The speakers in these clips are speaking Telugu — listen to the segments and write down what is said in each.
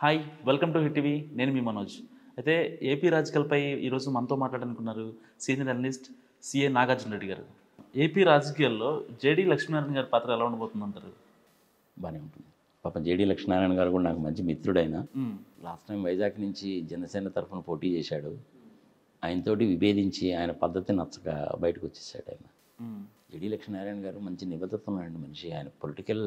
Hi welcome to hit TV. నేను మీ మనోజ్. అయితే ఏపీ రాజకీయాలపై ఈరోజు మనతో మాట్లాడాలనుకున్నారు senior analyst C A Nagarjuna Reddy గారు. ఏపీ రాజకీయాల్లో జేడీ లక్ష్మీనారాయణ గారి పాత్ర ఎలా ఉండబోతుందంటారు? బాగానే ఉంటుంది. పాపం జేడీ లక్ష్మీనారాయణ గారు కూడా నాకు మంచి మిత్రుడైన. లాస్ట్ టైం వైజాగ్ నుంచి జనసేన తరఫున పోటీ చేశాడు. ఆయనతోటి విభేదించి ఆయన పద్ధతి నచ్చక బయటకు వచ్చేసాడు ఆయన. జేడీ లక్ష్మీనారాయణ గారు మంచి నిబద్ధత ఉన్నాడు మనిషి. ఆయన పొలిటికల్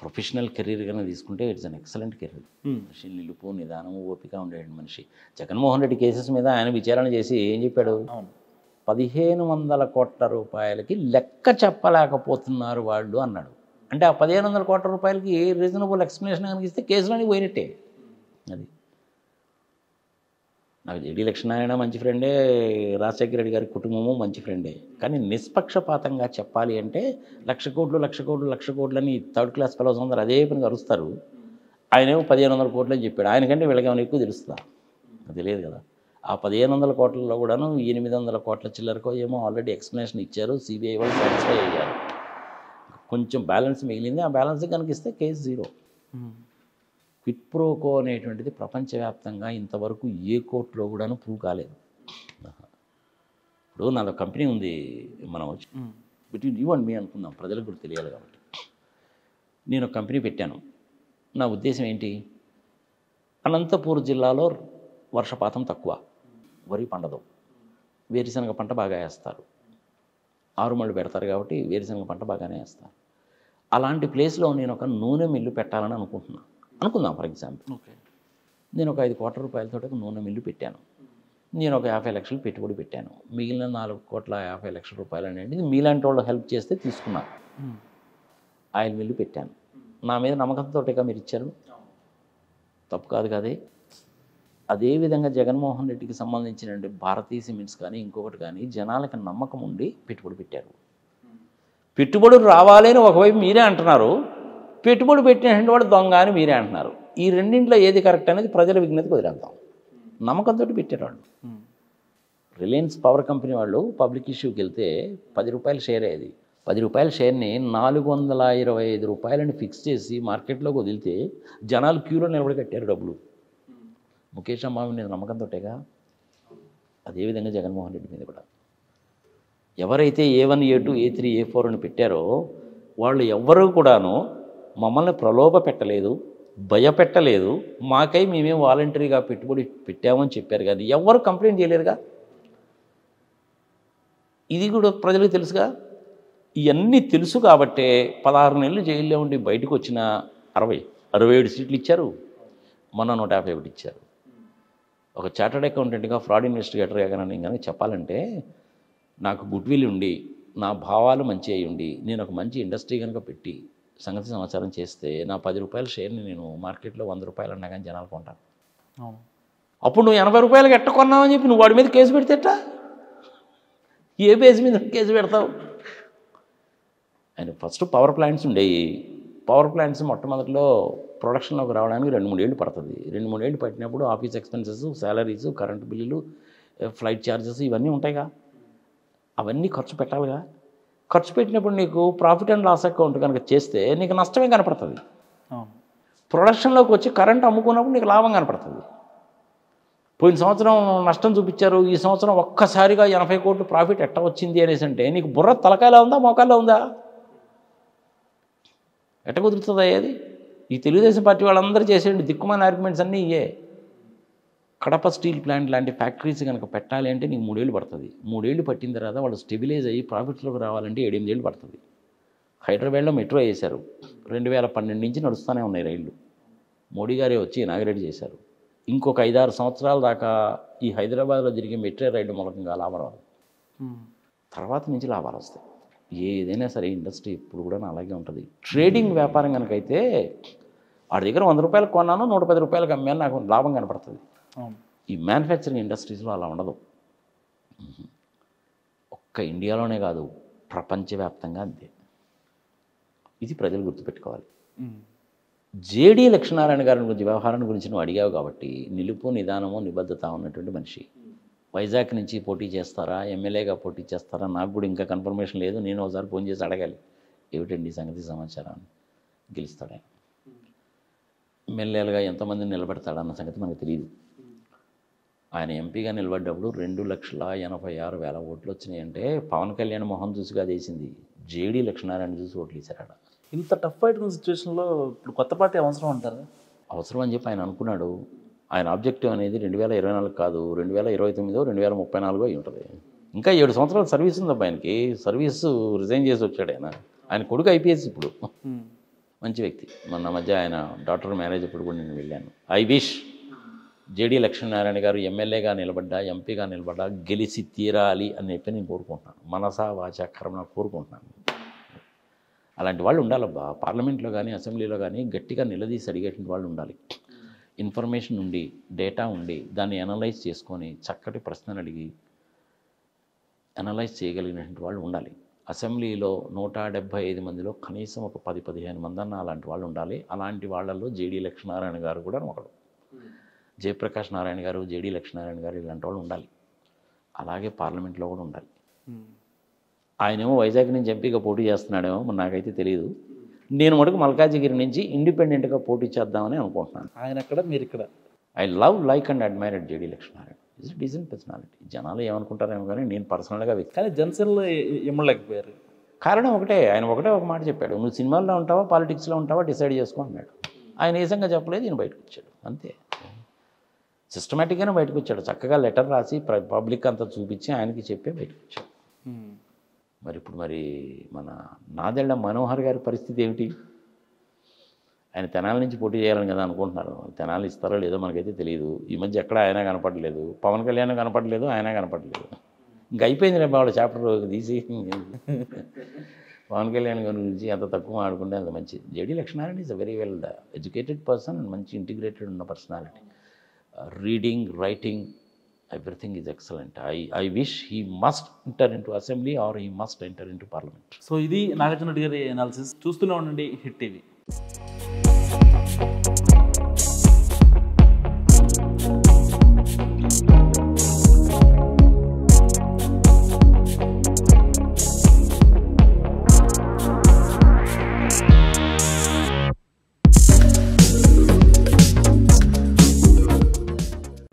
ప్రొఫెషనల్ కెరీర్ కన్నా తీసుకుంటే ఇట్స్ అన్ ఎక్సలెంట్ కెరీర్. మనిషి నిలుపు నిదానం ఓపిక ఉండేడు మనిషి. జగన్మోహన్ రెడ్డి కేసెస్ మీద ఆయన విచారణ చేసి ఏం చెప్పాడు? 1500 కోట్ల రూపాయలకి లెక్క చెప్పలేకపోతున్నారు వాళ్ళు అన్నాడు. అంటే ఆ 1500 కోట్ల రూపాయలకి ఏ రీజనబుల్ ఎక్స్ప్లెనేషన్ కనిపిస్తే కేసులని పోయినట్టే. అది నాకు జేడీ లక్ష్మీనారాయణ మంచి ఫ్రెండే, రాజశేఖర రెడ్డి గారి కుటుంబము మంచి ఫ్రెండే. కానీ నిష్పక్షపాతంగా చెప్పాలి అంటే 1,00,000 కోట్లు అని థర్డ్ క్లాస్ ఫెలోస్ అందరూ అదే పనిగా అరుస్తారు. ఆయనేమో 1500 కోట్లు అని చెప్పాడు. ఆయనకంటే వీళ్ళకి ఏమైనా ఎక్కువ తెలుస్తుందా? అది తెలియదు కదా. ఆ 1500 కోట్లలో కూడాను 800 కోట్ల చిల్లరకో ఏమో ఆల్రెడీ ఎక్స్ప్లెనేషన్ ఇచ్చారు. సిబిఐ వాళ్ళు సాటిస్ఫై అయ్యారు. కొంచెం బ్యాలెన్స్ మిగిలింది. ఆ బ్యాలెన్స్ కనిపిస్తే కేసు జీరో. క్విట్ ప్రోకో అనేటువంటిది ప్రపంచవ్యాప్తంగా ఇంతవరకు ఏ కోర్టులో కూడాను ప్రూవ్ కాలేదు. ఇప్పుడు నాదో కంపెనీ ఉంది, మనం బిట్వీన్ యూ అండ్ మీ అనుకుందాం, ప్రజలకు కూడా తెలియాలి కాబట్టి. నేను ఒక కంపెనీ పెట్టాను. నా ఉద్దేశం ఏంటి? అనంతపూర్ జిల్లాలో వర్షపాతం తక్కువ, వరి పండదు, వేరుశనగ పంట బాగా వేస్తారు, ఆరుమళ్ళు పెడతారు కాబట్టి వేరుశనగ పంట బాగానే వేస్తారు. అలాంటి ప్లేస్లో నేను ఒక నూనె మిల్లు పెట్టాలని అనుకుందాం ఫర్ ఎగ్జాంపుల్. నేను ఒక 5 కోట్ల రూపాయలతో ఒక నూనె మిల్లు పెట్టాను. నేను ఒక 50 లక్షలు పెట్టుబడి పెట్టాను. మిగిలిన 4,50,00,000 రూపాయలు అనేది మీలాంటి వాళ్ళు హెల్ప్ చేస్తే తీసుకున్నాను. ఆయిల్ మిల్లు పెట్టాను. నా మీద నమ్మకంతో మీరు ఇచ్చారు, తప్పు కాదు కదే. అదేవిధంగా జగన్మోహన్ రెడ్డికి సంబంధించిన భారతీయ సిమెంట్స్ కానీ ఇంకొకటి కానీ జనాలకి నమ్మకం ఉండి పెట్టుబడి పెట్టారు. పెట్టుబడులు రావాలి అని ఒకవైపు మీరే అంటున్నారు, పెట్టుబడి పెట్టిన వాడు దొంగ అని మీరే అంటున్నారు. ఈ రెండింటిలో ఏది కరెక్ట్ అనేది ప్రజల విజ్ఞతకు వదిలేద్దాం. నమ్మకంతో పెట్టారు వాళ్ళు. రిలయన్స్ పవర్ కంపెనీ వాళ్ళు పబ్లిక్ ఇష్యూకి వెళ్తే 10 రూపాయల షేర్ అయ్యేది. 10 రూపాయల షేర్ని 425 రూపాయలని ఫిక్స్ చేసి మార్కెట్లోకి వదిలితే జనాలు క్యూలో నిలబడి కట్టారు డబ్బులు. ముఖేష్ అంబానీ మీద నమ్మకంతోటేగా. అదేవిధంగా జగన్మోహన్ రెడ్డి మీద కూడా ఎవరైతే A1, A2, A3, A4 అని పెట్టారో వాళ్ళు ఎవ్వరూ కూడాను మమ్మల్ని ప్రలోభ పెట్టలేదు, భయపెట్టలేదు. మాకై మేమేం వాలంటరీగా పెట్టుబడి పెట్టామని చెప్పారు కానీ ఎవ్వరు కంప్లైంట్ చేయలేరుగా. ఇది కూడా ప్రజలకు తెలుసుగా. ఇవన్నీ తెలుసు కాబట్టే 16 నెలలు జైల్లో ఉండి బయటకు వచ్చిన 67 సీట్లు ఇచ్చారు. మొన్న 151 ఇచ్చారు. ఒక చార్టర్డ్ అకౌంటెంట్గా, ఫ్రాడ్ ఇన్వెస్టిగేటర్గా కానీ చెప్పాలంటే నాకు గుడ్విల్ ఉండి, నా భావాలు మంచి అయి ఉండి, నేను ఒక మంచి ఇండస్ట్రీ కనుక పెట్టి సంగతి సమాచారం చేస్తే నా 10 రూపాయల షేర్ని నేను మార్కెట్లో 100 రూపాయలు అన్నా కానీ జనాలు కొంటాను. అప్పుడు నువ్వు 80 రూపాయలకి ఎట్ట కొన్నావని చెప్పి నువ్వు వాడి మీద కేసు పెడితేట ఏ బేస్ మీద కేసు పెడతావు? ఆయన ఫస్ట్ పవర్ ప్లాంట్స్ ఉండేవి. పవర్ ప్లాంట్స్ మొట్టమొదటిలో ప్రొడక్షన్లోకి రావడానికి 2-3 ఏళ్ళు పడుతుంది. 2-3 ఏళ్ళు పట్టినప్పుడు ఆఫీస్ ఎక్స్పెన్సెస్, శాలరీస్, కరెంటు బిల్లులు, ఫ్లైట్ ఛార్జెస్ ఇవన్నీ ఉంటాయిగా. అవన్నీ ఖర్చు పెట్టాలిగా. ఖర్చు పెట్టినప్పుడు నీకు ప్రాఫిట్ అండ్ లాస్ అకౌంట్ కనుక చేస్తే నీకు నష్టమే కనపడుతుంది. ప్రొడక్షన్లోకి వచ్చి కరెంట్ అమ్ముకున్నప్పుడు నీకు లాభం కనపడుతుంది. పోయిన సంవత్సరం నష్టం చూపించారు, ఈ సంవత్సరం ఒక్కసారిగా 80 కోట్లు ప్రాఫిట్ ఎట్ట వచ్చింది అనేసి అంటే నీకు బుర్ర తలకాయలో ఉందా, మోకాల్లో ఉందా? ఎట్ట కుదురుతుందా అది? ఈ తెలుగుదేశం పార్టీ వాళ్ళందరూ చేసే దిక్కుమాల ఆర్గ్యుమెంట్స్ అన్నీ ఇయే. కడప స్టీల్ ప్లాంట్ లాంటి ఫ్యాక్టరీస్ కనుక పెట్టాలి అంటే నీకు 3 ఏళ్ళు పడుతుంది. 3 ఏళ్ళు పట్టిన తర్వాత వాళ్ళు స్టెబిలైజ్ అయ్యి ప్రాఫిట్స్లోకి రావాలంటే 7-8 ఏళ్ళు పడుతుంది. హైదరాబాద్లో మెట్రో వేశారు. 2012 నుంచి నడుస్తూనే ఉన్నాయి రైళ్ళు. మోడీ గారే వచ్చి ఇనాగరేట్ చేశారు. ఇంకొక 5-6 సంవత్సరాల దాకా ఈ హైదరాబాద్లో జరిగే మెట్రో రైళ్ళు మూలకంగా లాభం రాదు. తర్వాత నుంచి లాభాలు వస్తాయి. ఏదైనా సరే ఇండస్ట్రీ ఇప్పుడు కూడా అలాగే ఉంటుంది. ట్రేడింగ్ వ్యాపారం కనుకైతే వాడి దగ్గర 100 రూపాయలకు కొన్నాను, 110 రూపాయలకు అమ్మాను, నాకు లాభం కనపడుతుంది. ఈ మ్యానుఫ్యాక్చరింగ్ ఇండస్ట్రీస్లో అలా ఉండదు. ఒక్క ఇండియాలోనే కాదు, ప్రపంచవ్యాప్తంగా అంతే. ఇది ప్రజలు గుర్తుపెట్టుకోవాలి. జేడీ లక్ష్మీనారాయణ గారి గురించి, వ్యవహారాన్ని గురించి నువ్వు అడిగావు కాబట్టి నిలుపు, నిదానము, నిబద్ధత ఉన్నటువంటి మనిషి. వైజాగ్ నుంచి పోటీ చేస్తారా, ఎమ్మెల్యేగా పోటీ చేస్తారా, నాకు కూడా ఇంకా కన్ఫర్మేషన్ లేదు. నేను ఒకసారి ఫోన్ చేసి అడగాలి, ఏమిటండి సంగతి సమాచారం. గెలుస్తాడు ఆయన. ఎమ్మెల్యేలుగా ఎంతమందిని నిలబెడతాడన్న సంగతి మనకు తెలియదు. ఆయన ఎంపీగా నిలబడ్డప్పుడు 2,86,000 ఓట్లు వచ్చినాయంటే పవన్ కళ్యాణ్ మొహం చూసి కాదు వేసింది, జేడీ లక్ష్మీనారాయణ చూసి ఓట్లు వేశారు. ఇంత టఫ్ ఫైట్ ఉన్న సిచ్యువేషన్లో ఇప్పుడు కొత్త పార్టీ అవసరం అంటారా? అవసరం అని చెప్పి ఆయన అనుకున్నాడు. ఆయన ఆబ్జెక్టివ్ అనేది 2024 కాదు, 2029, 2034 అయి ఉంటుంది. ఇంకా 7 సంవత్సరాలు సర్వీస్ ఉంది ఆయనకి. సర్వీసు రిజైన్ చేసి వచ్చాడు ఆయన కొడుకు ఐపీఎస్ ఇప్పుడు, మంచి వ్యక్తి. మొన్న మధ్య ఆయన డాక్టర్ మ్యారేజ్ ఇప్పుడు కూడా నేను వెళ్ళాను. ఐ విష్ జేడీ లక్ష్మీనారాయణ గారు ఎమ్మెల్యేగా నిలబడ్డా, ఎంపీగా నిలబడ్డా గెలిచి తీరాలి అని చెప్పి నేను కోరుకుంటున్నాను. మనసా వాచా కర్మన కోరుకుంటున్నాను. అలాంటి వాళ్ళు ఉండాలబ్బా. పార్లమెంట్లో కానీ అసెంబ్లీలో కానీ గట్టిగా నిలదీసి అడిగేటువంటి వాళ్ళు ఉండాలి. ఇన్ఫర్మేషన్ ఉండి, డేటా ఉండి, దాన్ని అనలైజ్ చేసుకొని చక్కటి ప్రశ్నలు అడిగి అనలైజ్ చేయగలిగినటువంటి వాళ్ళు ఉండాలి. అసెంబ్లీలో 175 మందిలో కనీసం ఒక 10-15 మంది అన్న అలాంటి వాళ్ళు ఉండాలి. అలాంటి వాళ్ళల్లో జేడీ లక్ష్మీనారాయణ గారు కూడా ఒకడు. జయప్రకాష్ నారాయణ గారు, జేడీ లక్ష్మీనారాయణ గారు ఇలాంటి వాళ్ళు ఉండాలి. అలాగే పార్లమెంట్లో కూడా ఉండాలి. ఆయనేమో వైజాగ్ నుంచి ఎంపీగా పోటీ చేస్తున్నాడేమో మరి నాకైతే తెలియదు. నేను మటుకు మల్కాజిగిరి నుంచి ఇండిపెండెంట్గా పోటీ చేద్దామని అనుకుంటున్నాను. ఆయన ఎక్కడ, మీరు ఇక్కడ? I love, like and admire JD Lakshminarayana. Is decent personality. జనాలు ఏమనుకుంటారేమో కానీ నేను పర్సనల్గా వ్యక్తి. కానీ జనసేనలో ఇమ్మలేకపోయారు. కారణం ఒకటే, ఆయన ఒక మాట చెప్పాడు, నువ్వు సినిమాల్లో ఉంటావా పాలిటిక్స్లో ఉంటావా డిసైడ్ చేసుకో అన్నాడు. ఆయన నిజంగా చెప్పలేదు, ఈయన బయటకు వచ్చాడు అంతే. సిస్టమేటిక్గానే బయటకు వచ్చాడు. చక్కగా లెటర్ రాసి పబ్లిక్ అంతా చూపించి ఆయనకి చెప్పే బయటకు వచ్చాడు. మరి ఇప్పుడు మన నాదెళ్ల మనోహర్ గారి పరిస్థితి ఏమిటి? ఆయన తెనాలి నుంచి పోటీ చేయాలని కదా అనుకుంటున్నారు. తెనాలి ఇస్తారో లేదో మనకైతే తెలియదు. ఈ మధ్య ఎక్కడ ఆయన కనపడలేదు, పవన్ కళ్యాణ్ కనపడలేదు, ఆయన కనపడలేదు. ఇంక అయిపోయింది రేపు వాళ్ళ చాప్టర్ తీసి పవన్ కళ్యాణ్ గురించి ఎంత తక్కువ ఆడుకుంటే అంత మంచిది. JD Lakshminarayana is a very well educated person and మంచి ఇంటిగ్రేటెడ్ ఉన్న personality. Reading, writing, everything is excellent. I wish he must enter into assembly or he must enter into parliament. So ఇది నాగార్జున రెడ్డి గారి అనాలిసిస్. చూస్తూనే ఉండండి హిట్ టీవీ.